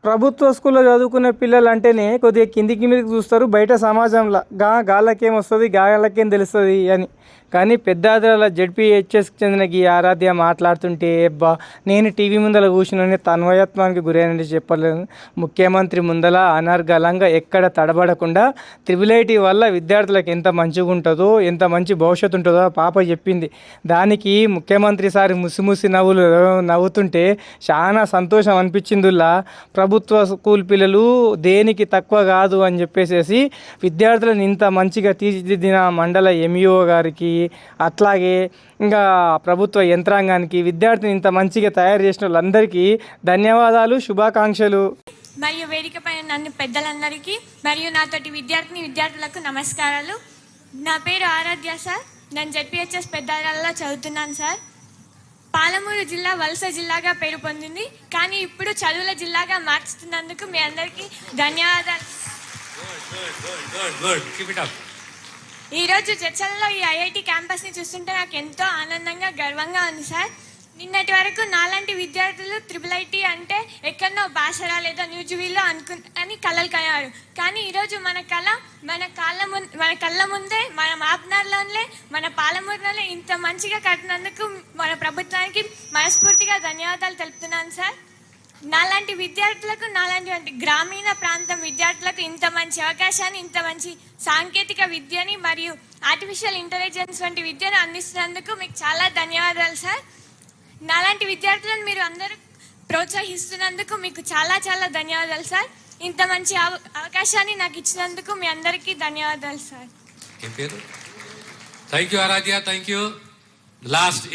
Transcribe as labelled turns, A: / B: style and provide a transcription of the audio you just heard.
A: ప్రభుత్వ స్కూల్లో చదువుకునే పిల్లలు అంటేనే కొద్దిగా కిందికి మీదకి చూస్తారు బయట సమాజంలో గాళ్ళకేం వస్తుంది గాళ్ళకేం తెలుస్తుంది అని. కానీ పెద్దాద్రాల జడ్పీహెచ్ఎస్కి చెందిన ఈ ఆరాధ్య మాట్లాడుతుంటే బా నేను టీవీ ముందర కూర్చుని తన్మయత్వానికి గురైనట్టు చెప్పలేదు. ముఖ్యమంత్రి ముందల అనర్గళంగా ఎక్కడ తడబడకుండా త్రిబుల్ ఐటీ వల్ల విద్యార్థులకు ఎంత మంచిగా ఉంటుందో ఎంత మంచి భవిష్యత్తు ఉంటుందో పాప చెప్పింది. దానికి ముఖ్యమంత్రి సారి ముసిముసి నవ్వుతుంటే చాలా సంతోషం అనిపించిందిలా. ప్రభుత్వ స్కూల్ పిల్లలు దేనికి తక్కువ కాదు అని చెప్పేసి విద్యార్థులను ఇంత మంచిగా తీర్చిదిద్దిన మండల ఎంఈఓ గారికి, అట్లాగే ఇంకా ప్రభుత్వ యంత్రాంగానికి, విద్యార్థిని ఇంత మంచిగా తయారు చేసిన వాళ్ళందరికీ ధన్యవాదాలు, శుభాకాంక్షలు.
B: మరియు వేదిక పైన నన్ను పెద్దలందరికీ మరియు నాతోటి విద్యార్థులకు నమస్కారాలు. నా పేరు ఆరాధ్య సార్. నేను జెడ్పీహెచ్ఎస్ పెద్దారాలలో చదువుతున్నాను సార్. పాలమూరు జిల్లా వలస జిల్లాగా పేరు పొందింది, కానీ ఇప్పుడు చదువుల జిల్లాగా మార్చుతున్నందుకు మీ అందరికీ ధన్యవాదాలు. ఈరోజు చర్చలలో ఈ ఐఐటి క్యాంపస్ని చూస్తుంటే నాకు ఎంతో ఆనందంగా గర్వంగా ఉంది సార్. నిన్నటి వరకు నాలాంటి విద్యార్థులు త్రిబుల్ ఐటీ అంటే ఎక్కడో బాసరా లేదా న్యూజివీల్లో అని కలలు కన్నారు. కానీ ఈరోజు మన కళ్ళ ముందే మన మాప్నార్లోనే మన పాలమూరులోనే ఇంత మంచిగా కట్టినందుకు మన ప్రభుత్వానికి మనస్ఫూర్తిగా ధన్యవాదాలు తెలుపుతున్నాను సార్. నాలాంటి విద్యార్థులకు, నాలాంటి గ్రామీణ ప్రాంతం విద్యార్థులకు ఇంత మంచి అవకాశాన్ని, ఇంత మంచి సాంకేతిక విద్యని మరియు ఆర్టిఫిషియల్ ఇంటెలిజెన్స్ వంటి విద్యను అందిస్తున్నందుకు మీకు చాలా ధన్యవాదాలు సార్. నాలాంటి విద్యార్థులను మీరు అందరూ ప్రోత్సహిస్తున్నందుకు మీకు చాలా చాలా ధన్యవాదాలు సార్. ఇంత మంచి అవకాశాన్ని నాకు ఇచ్చినందుకు మీ అందరికీ ధన్యవాదాలు sir.
C: Thank you Aaradhya, thank you. Last